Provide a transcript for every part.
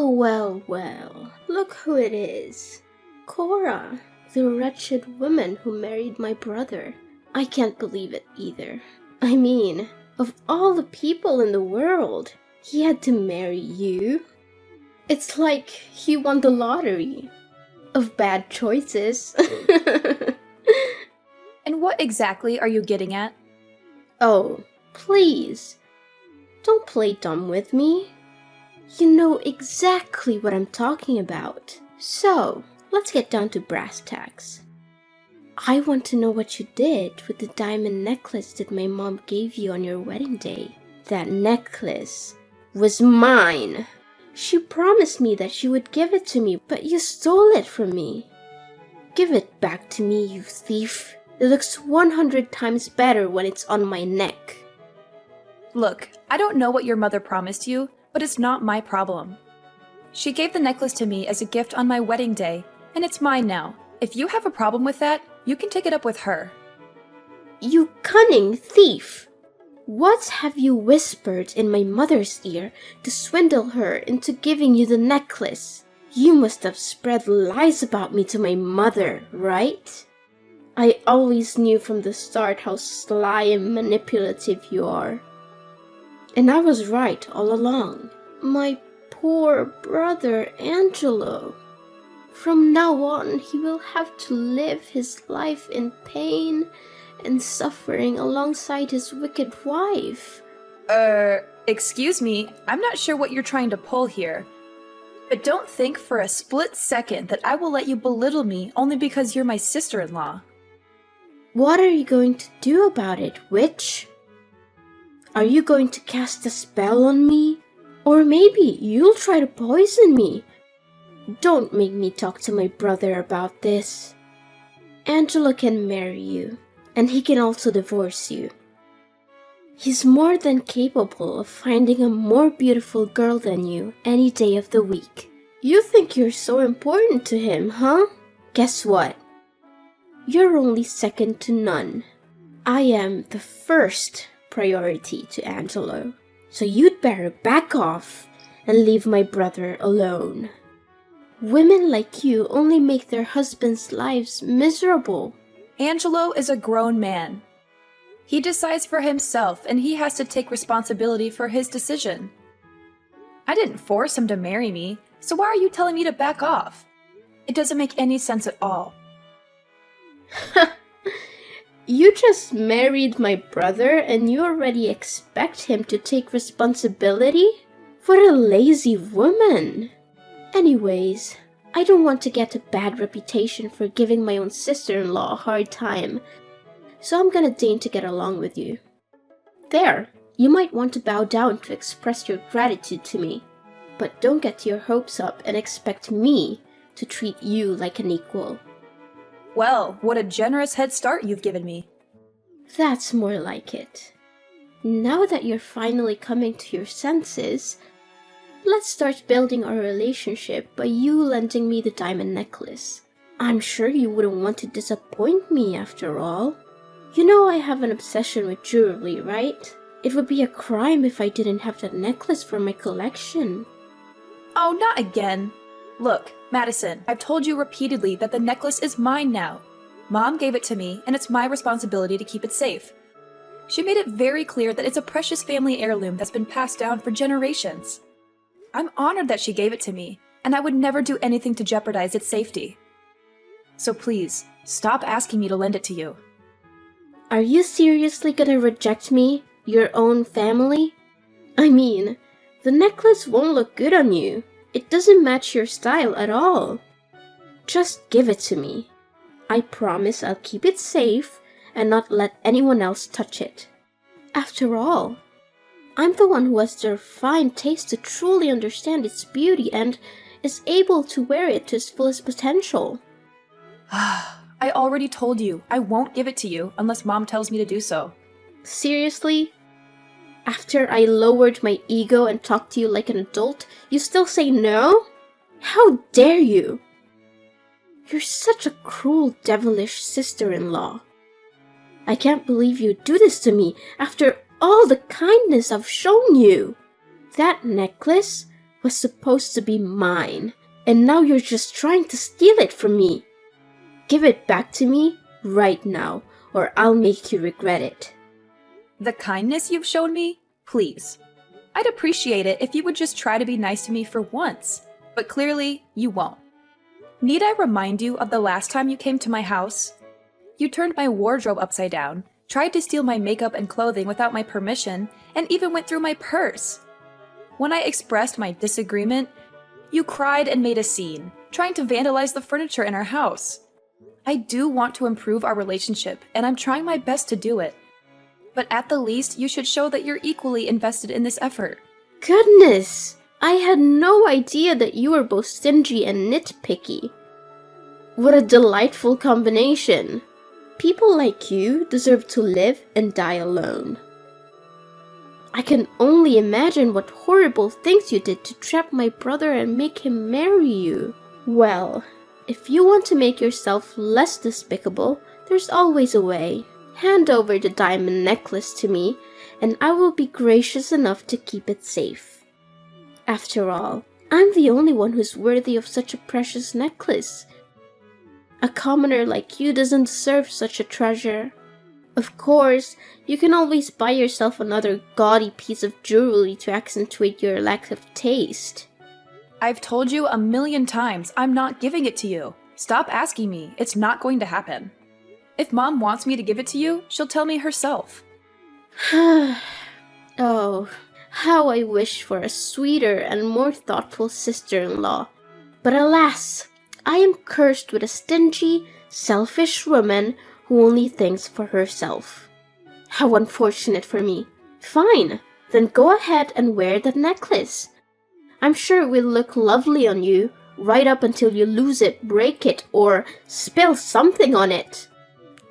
Well, well, well, look who it is. Cora, the wretched woman who married my brother. I can't believe it either. I mean, of all the people in the world, he had to marry you. It's like he won the lottery of bad choices. And what exactly are you getting at? Oh, please, don't play dumb with me. You know exactly what I'm talking about. So, let's get down to brass tacks. I want to know what you did with the diamond necklace that my mom gave you on your wedding day. That necklace was mine. She promised me that she would give it to me, but you stole it from me. Give it back to me, you thief. It looks 100 times better when it's on my neck. Look, I don't know what your mother promised you, but it's not my problem. She gave the necklace to me as a gift on my wedding day, and it's mine now. If you have a problem with that, you can take it up with her. You cunning thief! What have you whispered in my mother's ear to swindle her into giving you the necklace? You must have spread lies about me to my mother, right? I always knew from the start how sly and manipulative you are. And I was right all along. My poor brother Angelo. From now on, he will have to live his life in pain and suffering alongside his wicked wife. Excuse me, I'm not sure what you're trying to pull here. But don't think for a split second that I will let you belittle me only because you're my sister-in-law. What are you going to do about it, witch? Are you going to cast a spell on me? Or maybe you'll try to poison me. Don't make me talk to my brother about this. Angelo can marry you, and he can also divorce you. He's more than capable of finding a more beautiful girl than you any day of the week. You think you're so important to him, huh? Guess what? You're only second to none. I am the first priority to Angelo, so you'd better back off and leave my brother alone. Women like you only make their husbands' lives miserable. Angelo is a grown man. He decides for himself, and he has to take responsibility for his decision. I didn't force him to marry me, so why are you telling me to back off? It doesn't make any sense at all. You just married my brother and you already expect him to take responsibility? What a lazy woman! Anyways, I don't want to get a bad reputation for giving my own sister-in-law a hard time, so I'm gonna deign to get along with you. There, you might want to bow down to express your gratitude to me, but don't get your hopes up and expect me to treat you like an equal. Well, what a generous head start you've given me. That's more like it. Now that you're finally coming to your senses, let's start building our relationship by you lending me the diamond necklace. I'm sure you wouldn't want to disappoint me after all. You know I have an obsession with jewelry, right? It would be a crime if I didn't have that necklace for my collection. Oh, not again. Look, Madison, I've told you repeatedly that the necklace is mine now. Mom gave it to me, and it's my responsibility to keep it safe. She made it very clear that it's a precious family heirloom that's been passed down for generations. I'm honored that she gave it to me, and I would never do anything to jeopardize its safety. So please, stop asking me to lend it to you. Are you seriously gonna reject me, your own family? I mean, the necklace won't look good on you. It doesn't match your style at all. Just give it to me. I promise I'll keep it safe and not let anyone else touch it. After all, I'm the one who has the refined taste to truly understand its beauty and is able to wear it to its fullest potential. I already told you I won't give it to you unless Mom tells me to do so. Seriously? After I lowered my ego and talked to you like an adult, you still say no? How dare you? You're such a cruel, devilish sister-in-law. I can't believe you do this to me after all the kindness I've shown you. That necklace was supposed to be mine, and now you're just trying to steal it from me. Give it back to me right now, or I'll make you regret it. The kindness you've shown me? Please. I'd appreciate it if you would just try to be nice to me for once, but clearly you won't. Need I remind you of the last time you came to my house? You turned my wardrobe upside down, tried to steal my makeup and clothing without my permission, and even went through my purse. When I expressed my disagreement, you cried and made a scene, trying to vandalize the furniture in our house. I do want to improve our relationship, and I'm trying my best to do it. But at the least, you should show that you're equally invested in this effort. Goodness! I had no idea that you were both stingy and nitpicky. What a delightful combination! People like you deserve to live and die alone. I can only imagine what horrible things you did to trap my brother and make him marry you. Well, if you want to make yourself less despicable, there's always a way. Hand over the diamond necklace to me, and I will be gracious enough to keep it safe. After all, I'm the only one who's worthy of such a precious necklace. A commoner like you doesn't deserve such a treasure. Of course, you can always buy yourself another gaudy piece of jewelry to accentuate your lack of taste. I've told you 1,000,000 times I'm not giving it to you. Stop asking me. It's not going to happen. If Mom wants me to give it to you, she'll tell me herself. Oh, how I wish for a sweeter and more thoughtful sister-in-law. But alas, I am cursed with a stingy, selfish woman who only thinks for herself. How unfortunate for me. Fine, then go ahead and wear that necklace. I'm sure it will look lovely on you, right up until you lose it, break it, or spill something on it.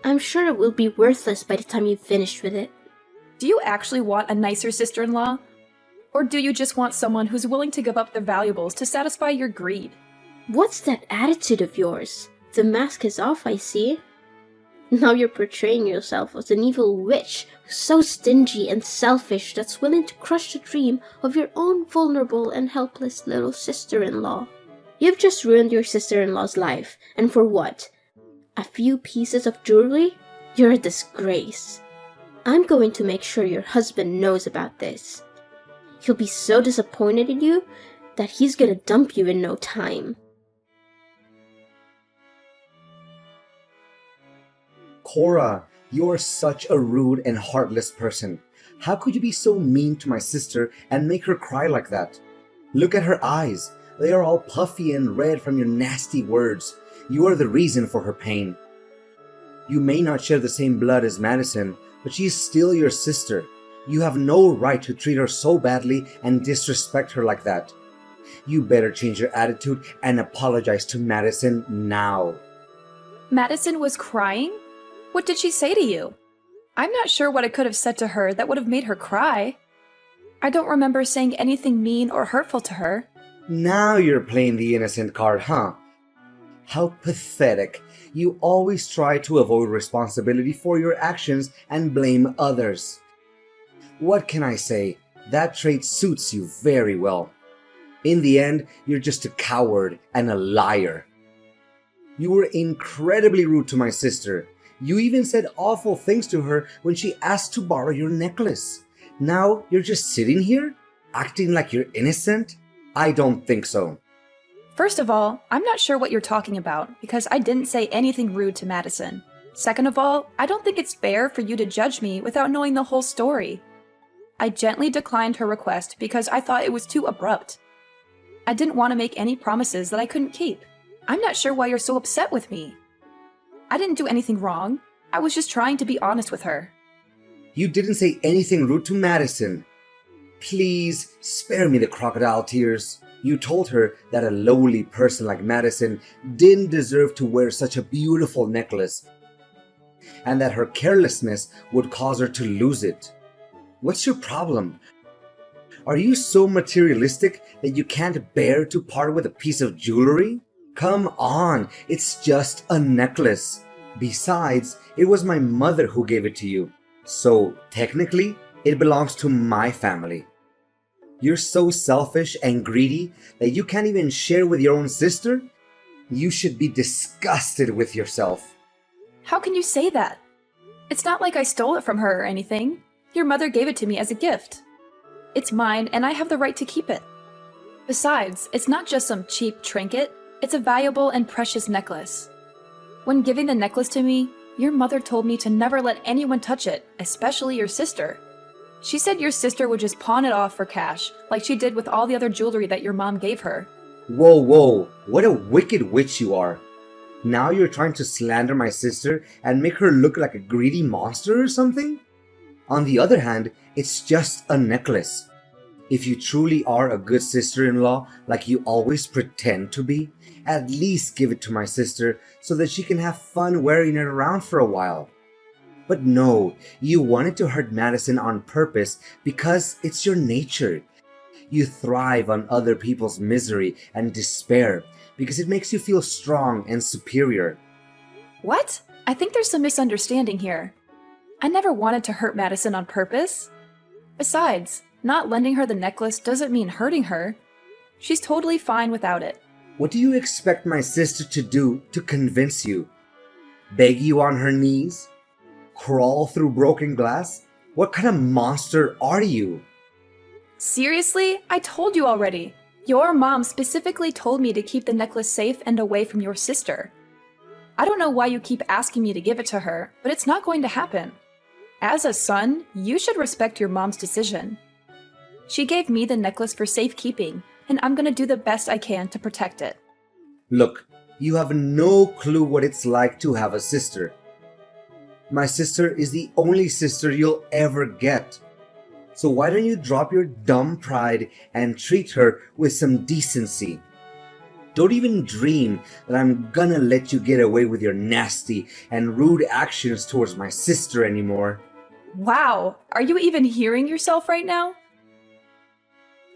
I'm sure it will be worthless by the time you've finished with it. Do you actually want a nicer sister-in-law? Or do you just want someone who's willing to give up their valuables to satisfy your greed? What's that attitude of yours? The mask is off, I see. Now you're portraying yourself as an evil witch who's so stingy and selfish that's willing to crush the dream of your own vulnerable and helpless little sister-in-law. You've just ruined your sister-in-law's life, and for what? A few pieces of jewelry? You're a disgrace. I'm going to make sure your husband knows about this. He'll be so disappointed in you that he's gonna dump you in no time. Cora, you are such a rude and heartless person. How could you be so mean to my sister and make her cry like that? Look at her eyes. They are all puffy and red from your nasty words. You are the reason for her pain. You may not share the same blood as Madison, but she is still your sister. You have no right to treat her so badly and disrespect her like that. You better change your attitude and apologize to Madison now. Madison was crying? What did she say to you? I'm not sure what I could have said to her that would have made her cry. I don't remember saying anything mean or hurtful to her. Now you're playing the innocent card, huh? How pathetic. You always try to avoid responsibility for your actions and blame others. What can I say? That trait suits you very well. In the end, you're just a coward and a liar. You were incredibly rude to my sister. You even said awful things to her when she asked to borrow your necklace. Now you're just sitting here, acting like you're innocent? I don't think so. First of all, I'm not sure what you're talking about because I didn't say anything rude to Madison. Second of all, I don't think it's fair for you to judge me without knowing the whole story. I gently declined her request because I thought it was too abrupt. I didn't want to make any promises that I couldn't keep. I'm not sure why you're so upset with me. I didn't do anything wrong. I was just trying to be honest with her. You didn't say anything rude to Madison. Please, spare me the crocodile tears. You told her that a lowly person like Madison didn't deserve to wear such a beautiful necklace, and that her carelessness would cause her to lose it. What's your problem? Are you so materialistic that you can't bear to part with a piece of jewelry? Come on, it's just a necklace. Besides, it was my mother who gave it to you. So, technically, it belongs to my family. You're so selfish and greedy that you can't even share with your own sister? You should be disgusted with yourself. How can you say that? It's not like I stole it from her or anything. Your mother gave it to me as a gift. It's mine, and I have the right to keep it. Besides, it's not just some cheap trinket, it's a valuable and precious necklace. When giving the necklace to me, your mother told me to never let anyone touch it, especially your sister. She said your sister would just pawn it off for cash, like she did with all the other jewelry that your mom gave her. Whoa, whoa, what a wicked witch you are. Now you're trying to slander my sister and make her look like a greedy monster or something? On the other hand, it's just a necklace. If you truly are a good sister-in-law, like you always pretend to be, at least give it to my sister so that she can have fun wearing it around for a while. But no, you wanted to hurt Madison on purpose because it's your nature. You thrive on other people's misery and despair because it makes you feel strong and superior. What? I think there's some misunderstanding here. I never wanted to hurt Madison on purpose. Besides, not lending her the necklace doesn't mean hurting her. She's totally fine without it. What do you expect my sister to do to convince you? Beg you on her knees? Crawl through broken glass? What kind of monster are you? Seriously? I told you already. Your mom specifically told me to keep the necklace safe and away from your sister. I don't know why you keep asking me to give it to her, but it's not going to happen. As a son, you should respect your mom's decision. She gave me the necklace for safekeeping, and I'm gonna do the best I can to protect it. Look, you have no clue what it's like to have a sister. My sister is the only sister you'll ever get. So why don't you drop your dumb pride and treat her with some decency? Don't even dream that I'm gonna let you get away with your nasty and rude actions towards my sister anymore. Wow, are you even hearing yourself right now?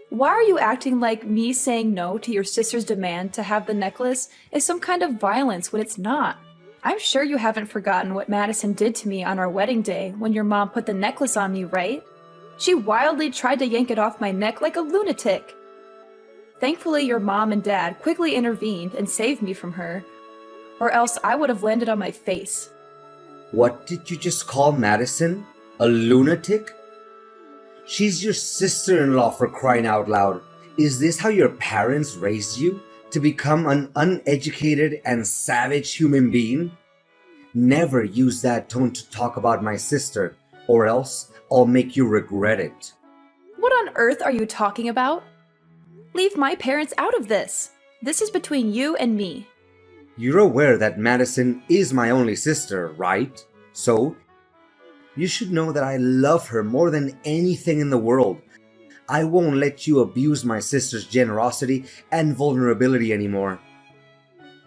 Why are you acting like me saying no to your sister's demand to have the necklace is some kind of violence when it's not? I'm sure you haven't forgotten what Madison did to me on our wedding day when your mom put the necklace on me, right? She wildly tried to yank it off my neck like a lunatic. Thankfully, your mom and dad quickly intervened and saved me from her, or else I would have landed on my face. What did you just call Madison? A lunatic? She's your sister-in-law, for crying out loud. Is this how your parents raised you? To become an uneducated and savage human being? Never use that tone to talk about my sister, or else I'll make you regret it. What on earth are you talking about? Leave my parents out of this. This is between you and me. You're aware that Madison is my only sister, right? So, you should know that I love her more than anything in the world. I won't let you abuse my sister's generosity and vulnerability anymore.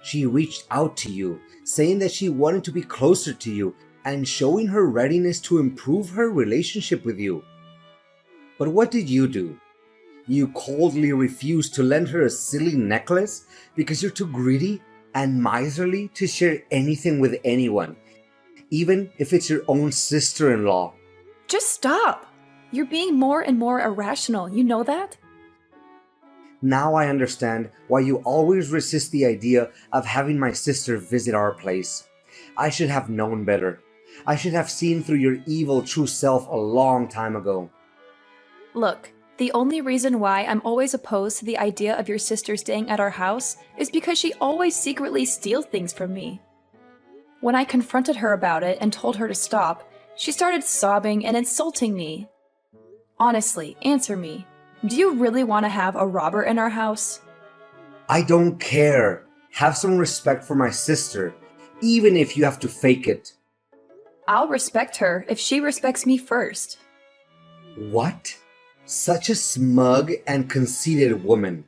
She reached out to you, saying that she wanted to be closer to you and showing her readiness to improve her relationship with you. But what did you do? You coldly refused to lend her a silly necklace because you're too greedy and miserly to share anything with anyone, even if it's your own sister-in-law. Just stop! You're being more and more irrational, you know that? Now I understand why you always resist the idea of having my sister visit our place. I should have known better. I should have seen through your evil true self a long time ago. Look, the only reason why I'm always opposed to the idea of your sister staying at our house is because she always secretly steals things from me. When I confronted her about it and told her to stop, she started sobbing and insulting me. Honestly, answer me. Do you really want to have a robber in our house? I don't care. Have some respect for my sister, even if you have to fake it. I'll respect her if she respects me first. What? Such a smug and conceited woman.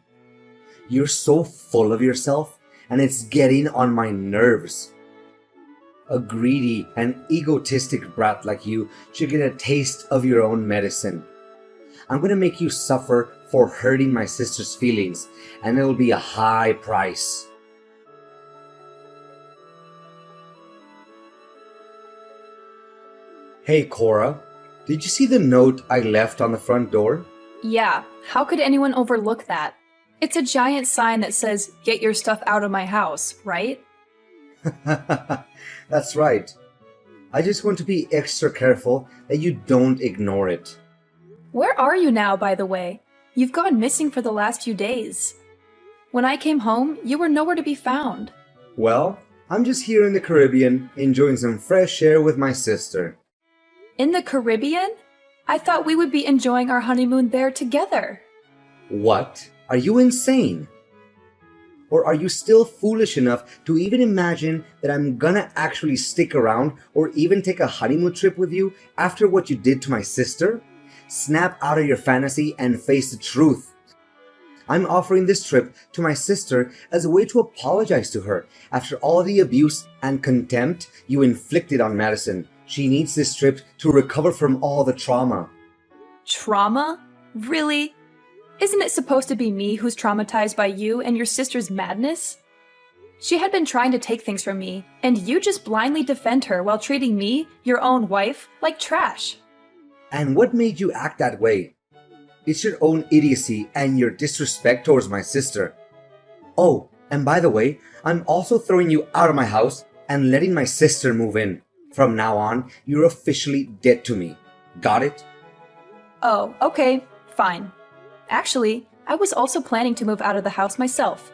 You're so full of yourself, and it's getting on my nerves. A greedy and egotistic brat like you should get a taste of your own medicine. I'm gonna make you suffer for hurting my sister's feelings, and it'll be a high price. Hey Cora, did you see the note I left on the front door? Yeah, how could anyone overlook that? It's a giant sign that says, "Get your stuff out of my house," right? That's right. I just want to be extra careful that you don't ignore it. Where are you now, by the way? You've gone missing for the last few days. When I came home, you were nowhere to be found. Well, I'm just here in the Caribbean, enjoying some fresh air with my sister. In the Caribbean? I thought we would be enjoying our honeymoon there together. What? Are you insane? Or are you still foolish enough to even imagine that I'm gonna actually stick around or even take a honeymoon trip with you after what you did to my sister? Snap out of your fantasy and face the truth. I'm offering this trip to my sister as a way to apologize to her after all the abuse and contempt you inflicted on Madison. She needs this trip to recover from all the trauma. Trauma? Really? Isn't it supposed to be me who's traumatized by you and your sister's madness? She had been trying to take things from me, and you just blindly defend her while treating me, your own wife, like trash. And what made you act that way? It's your own idiocy and your disrespect towards my sister. Oh, and by the way, I'm also throwing you out of my house and letting my sister move in. From now on, you're officially dead to me. Got it? Oh, okay, fine. Actually, I was also planning to move out of the house myself.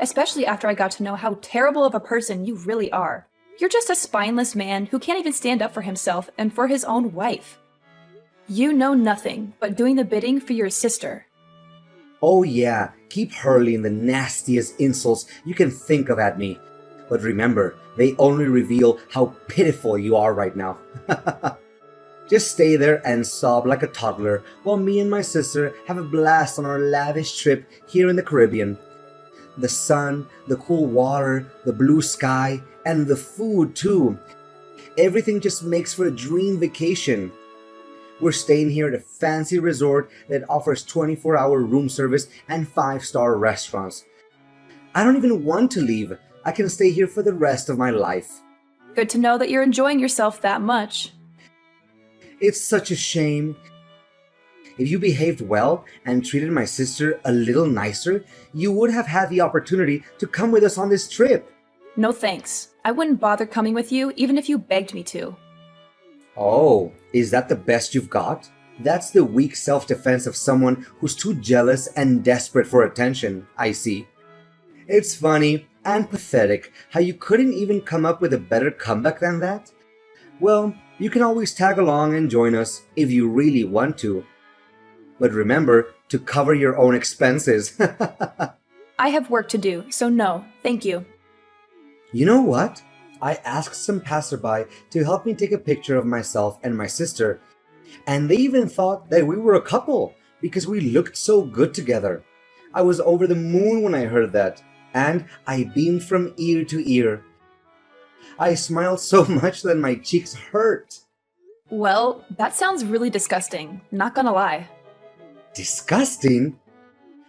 Especially after I got to know how terrible of a person you really are. You're just a spineless man who can't even stand up for himself and for his own wife. You know nothing but doing the bidding for your sister. Oh yeah, keep hurling the nastiest insults you can think of at me. But remember, they only reveal how pitiful you are right now. Just stay there and sob like a toddler while me and my sister have a blast on our lavish trip here in the Caribbean. The sun, the cool water, the blue sky, and the food too. Everything just makes for a dream vacation. We're staying here at a fancy resort that offers 24-hour room service and 5-star restaurants. I don't even want to leave. I can stay here for the rest of my life. Good to know that you're enjoying yourself that much. It's such a shame. If you behaved well and treated my sister a little nicer, you would have had the opportunity to come with us on this trip. No thanks. I wouldn't bother coming with you even if you begged me to. Oh, is that the best you've got? That's the weak self-defense of someone who's too jealous and desperate for attention, I see. It's funny and pathetic how you couldn't even come up with a better comeback than that. Well, you can always tag along and join us if you really want to. But remember to cover your own expenses. I have work to do, so no, thank you. You know what? I asked some passerby to help me take a picture of myself and my sister, and they even thought that we were a couple because we looked so good together. I was over the moon when I heard that, and I beamed from ear to ear. I smiled so much that my cheeks hurt. Well, that sounds really disgusting, not gonna lie. Disgusting?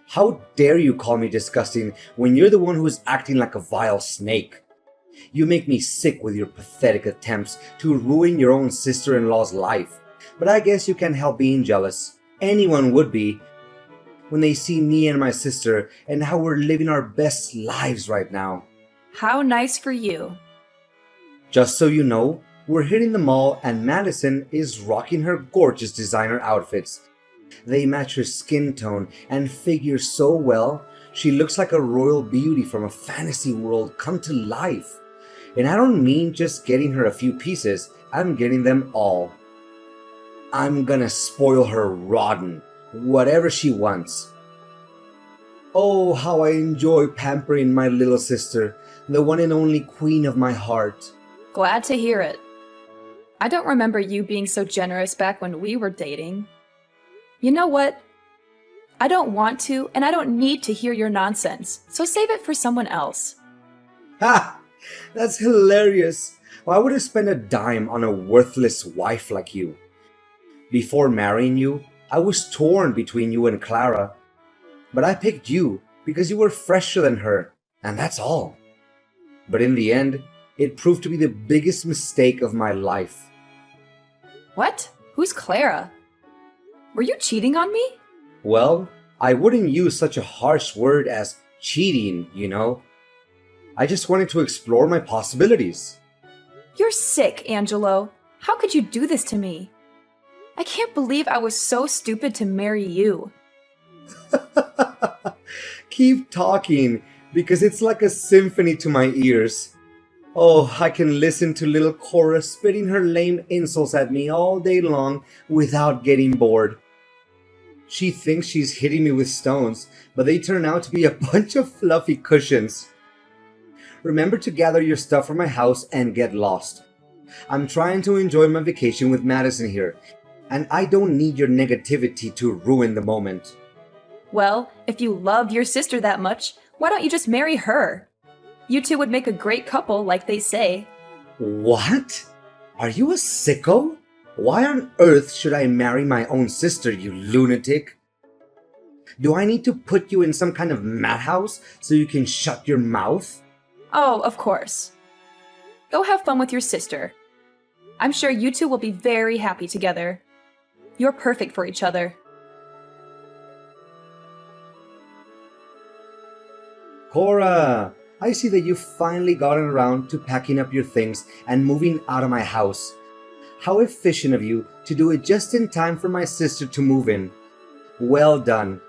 How dare you call me disgusting when you're the one who's acting like a vile snake? You make me sick with your pathetic attempts to ruin your own sister-in-law's life. But I guess you can't help being jealous. Anyone would be when they see me and my sister and how we're living our best lives right now. How nice for you. Just so you know, we're hitting the mall and Madison is rocking her gorgeous designer outfits. They match her skin tone and figure so well, she looks like a royal beauty from a fantasy world come to life. And I don't mean just getting her a few pieces, I'm getting them all. I'm gonna spoil her rotten, whatever she wants. Oh, how I enjoy pampering my little sister, the one and only queen of my heart. Glad to hear it. I don't remember you being so generous back when we were dating. You know what? I don't want to, and I don't need to hear your nonsense, so save it for someone else. Ha! That's hilarious. Why would I spend a dime on a worthless wife like you? Before marrying you, I was torn between you and Clara. But I picked you because you were fresher than her, and that's all. But in the end, it proved to be the biggest mistake of my life. What? Who's Clara? Were you cheating on me? Well, I wouldn't use such a harsh word as cheating. I just wanted to explore my possibilities. You're sick, Angelo. How could you do this to me? I can't believe I was so stupid to marry you. Keep talking, because it's like a symphony to my ears. Oh, I can listen to little Cora spitting her lame insults at me all day long without getting bored. She thinks she's hitting me with stones, but they turn out to be a bunch of fluffy cushions. Remember to gather your stuff from my house and get lost. I'm trying to enjoy my vacation with Madison here, and I don't need your negativity to ruin the moment. Well, if you love your sister that much, why don't you just marry her? You two would make a great couple, like they say. What? Are you a sicko? Why on earth should I marry my own sister, you lunatic? Do I need to put you in some kind of madhouse so you can shut your mouth? Oh, of course. Go have fun with your sister. I'm sure you two will be very happy together. You're perfect for each other. Cora, I see that you've finally gotten around to packing up your things and moving out of my house. How efficient of you to do it just in time for my sister to move in. Well done.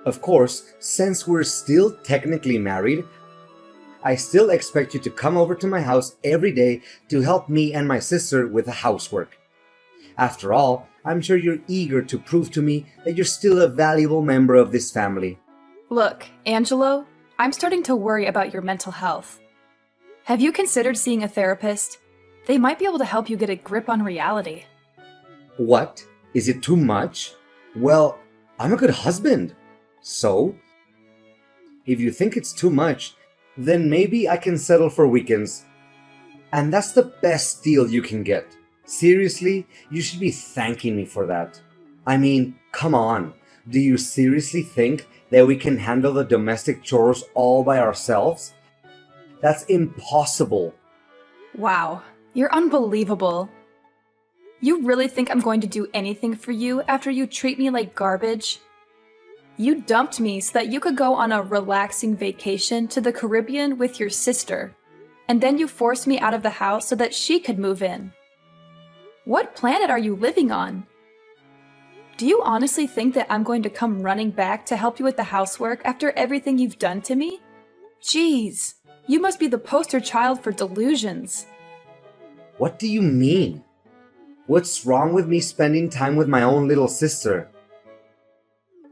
Of course, since we're still technically married, I still expect you to come over to my house every day to help me and my sister with the housework. After all, I'm sure you're eager to prove to me that you're still a valuable member of this family. Look, Angelo, I'm starting to worry about your mental health. Have you considered seeing a therapist? They might be able to help you get a grip on reality. What? Is it too much? Well, I'm a good husband. So? If you think it's too much, then maybe I can settle for weekends. And that's the best deal you can get. Seriously, you should be thanking me for that. I mean, come on. Do you seriously think that we can handle the domestic chores all by ourselves? That's impossible. Wow, you're unbelievable. You really think I'm going to do anything for you after you treat me like garbage? You dumped me so that you could go on a relaxing vacation to the Caribbean with your sister, and then you forced me out of the house so that she could move in. What planet are you living on? Do you honestly think that I'm going to come running back to help you with the housework after everything you've done to me? Jeez, you must be the poster child for delusions. What do you mean? What's wrong with me spending time with my own little sister?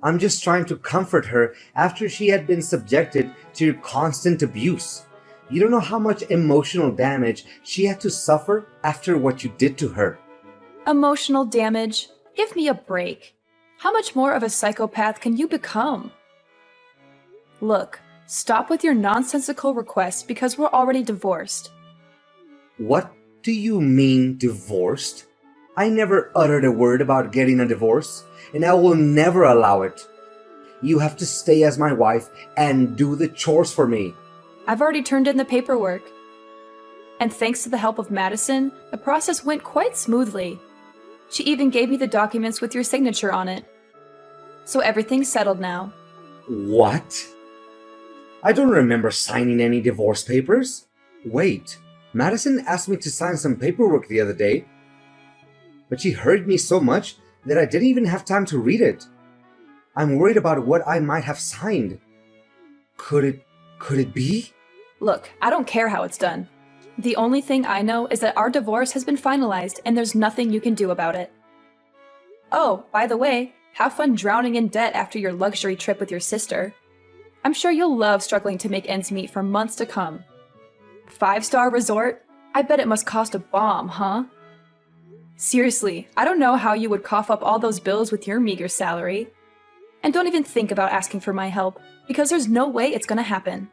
I'm just trying to comfort her after she had been subjected to your constant abuse. You don't know how much emotional damage she had to suffer after what you did to her. Emotional damage? Give me a break. How much more of a psychopath can you become? Look, stop with your nonsensical requests because we're already divorced. What do you mean divorced? I never uttered a word about getting a divorce, and I will never allow it. You have to stay as my wife and do the chores for me. I've already turned in the paperwork. And thanks to the help of Madison, the process went quite smoothly. She even gave me the documents with your signature on it. So everything's settled now. What? I don't remember signing any divorce papers. Wait, Madison asked me to sign some paperwork the other day, but she hurried me so much that I didn't even have time to read it. I'm worried about what I might have signed. Could it be? Look, I don't care how it's done. The only thing I know is that our divorce has been finalized and there's nothing you can do about it. Oh, by the way, have fun drowning in debt after your luxury trip with your sister. I'm sure you'll love struggling to make ends meet for months to come. 5-star resort? I bet it must cost a bomb, huh? Seriously, I don't know how you would cough up all those bills with your meager salary. And don't even think about asking for my help, because there's no way it's gonna happen.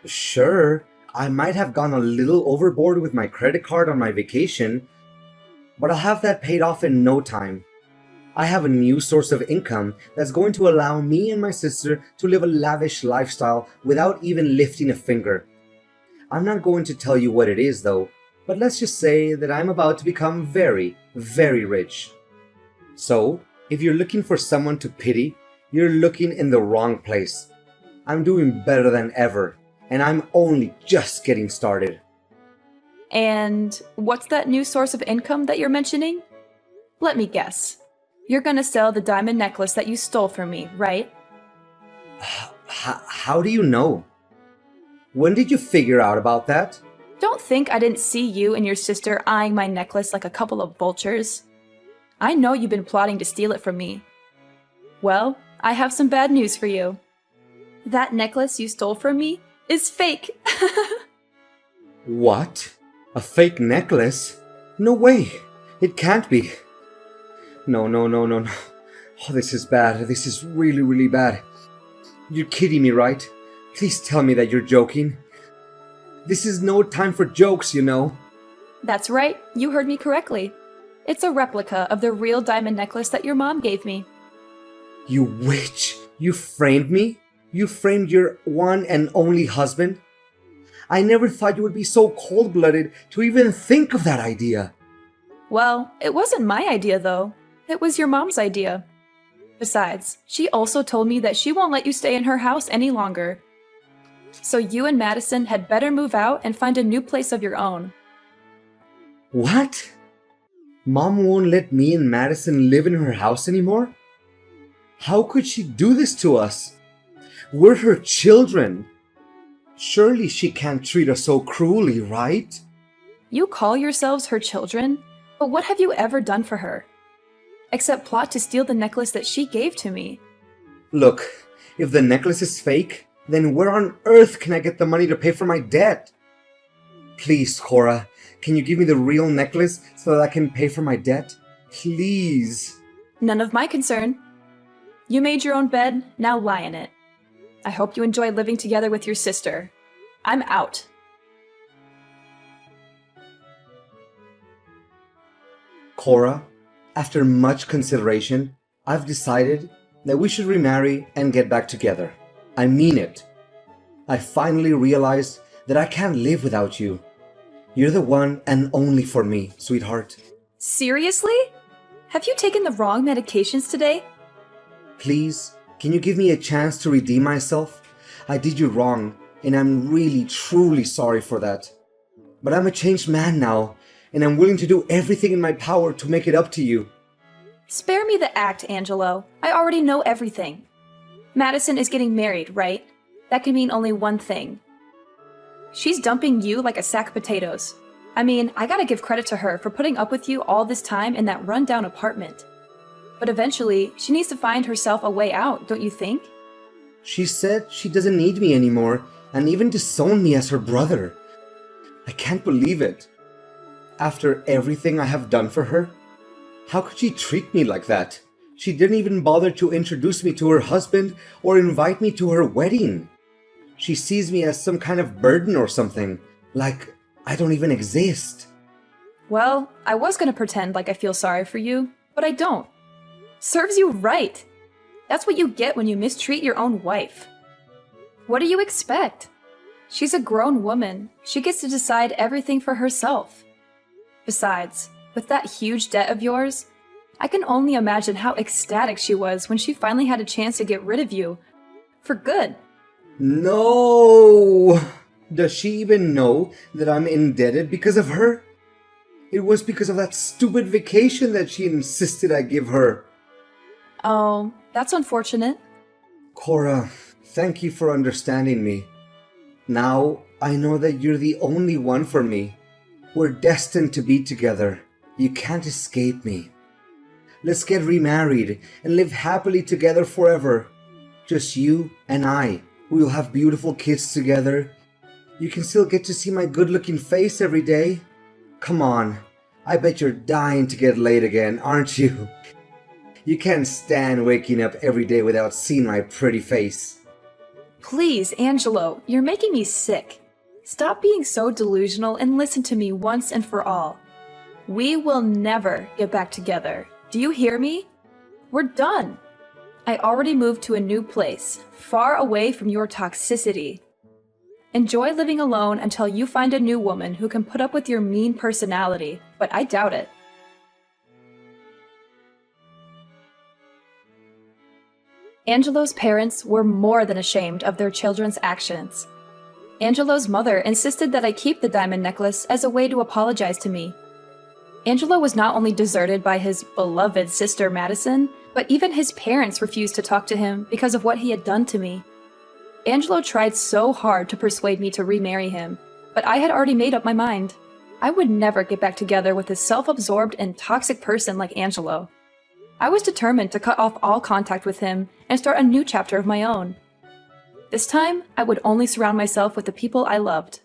Sure, I might have gone a little overboard with my credit card on my vacation, but I'll have that paid off in no time. I have a new source of income that's going to allow me and my sister to live a lavish lifestyle without even lifting a finger. I'm not going to tell you what it is though, but let's just say that I'm about to become very, very rich. So, if you're looking for someone to pity, You're looking in the wrong place. I'm doing better than ever, and I'm only just getting started. And what's that new source of income that you're mentioning? Let me guess. You're gonna sell the diamond necklace that you stole from me, right? How do you know? When did you figure out about that? Don't think I didn't see you and your sister eyeing my necklace like a couple of vultures. I know you've been plotting to steal it from me. Well, I have some bad news for you. That necklace you stole from me is fake. What? A fake necklace? No way. It can't be. No. Oh, this is bad. This is really, really bad. You're kidding me, right? Please tell me that you're joking. This is no time for jokes, you know. That's right, you heard me correctly. It's a replica of the real diamond necklace that your mom gave me. You witch! You framed me? You framed your one and only husband? I never thought you would be so cold-blooded to even think of that idea. Well, it wasn't my idea though. It was your mom's idea. Besides, she also told me that she won't let you stay in her house any longer. So you and Madison had better move out and find a new place of your own. What? Mom won't let me and Madison live in her house anymore? How could she do this to us? We're her children. Surely she can't treat us so cruelly, right? You call yourselves her children, but what have you ever done for her? Except plot to steal the necklace that she gave to me. Look, if the necklace is fake, then where on earth can I get the money to pay for my debt? Please, Cora, can you give me the real necklace so that I can pay for my debt? Please. None of my concern. You made your own bed, now lie in it. I hope you enjoy living together with your sister. I'm out. Cora, after much consideration, I've decided that we should remarry and get back together. I mean it. I finally realized that I can't live without you. You're the one and only for me, sweetheart. Seriously? Have you taken the wrong medications today? Please, can you give me a chance to redeem myself? I did you wrong, and I'm really, truly sorry for that. But I'm a changed man now, and I'm willing to do everything in my power to make it up to you. Spare me the act, Angelo. I already know everything. Madison is getting married, right? That can mean only one thing. She's dumping you like a sack of potatoes. I mean, I gotta give credit to her for putting up with you all this time in that rundown apartment. But eventually, she needs to find herself a way out, don't you think? She said she doesn't need me anymore, and even disowned me as her brother. I can't believe it. After everything I have done for her, how could she treat me like that? She didn't even bother to introduce me to her husband or invite me to her wedding. She sees me as some kind of burden or something, like I don't even exist. Well, I was gonna pretend like I feel sorry for you, but I don't. Serves you right. That's what you get when you mistreat your own wife. What do you expect? She's a grown woman. She gets to decide everything for herself. Besides, with that huge debt of yours, I can only imagine how ecstatic she was when she finally had a chance to get rid of you. For good. No! Does she even know that I'm indebted because of her? It was because of that stupid vacation that she insisted I give her. Oh, that's unfortunate. Cora, thank you for understanding me. Now I know that you're the only one for me. We're destined to be together. You can't escape me. Let's get remarried and live happily together forever. Just you and I. We'll have beautiful kids together. You can still get to see my good-looking face every day. Come on. I bet you're dying to get laid again, aren't you? You can't stand waking up every day without seeing my pretty face. Please, Angelo, you're making me sick. Stop being so delusional and listen to me once and for all. We will never get back together. Do you hear me? We're done. I already moved to a new place, far away from your toxicity. Enjoy living alone until you find a new woman who can put up with your mean personality, but I doubt it. Angelo's parents were more than ashamed of their children's actions. Angelo's mother insisted that I keep the diamond necklace as a way to apologize to me. Angelo was not only deserted by his beloved sister Madison, but even his parents refused to talk to him because of what he had done to me. Angelo tried so hard to persuade me to remarry him, but I had already made up my mind. I would never get back together with a self-absorbed and toxic person like Angelo. I was determined to cut off all contact with him and start a new chapter of my own. This time, I would only surround myself with the people I loved.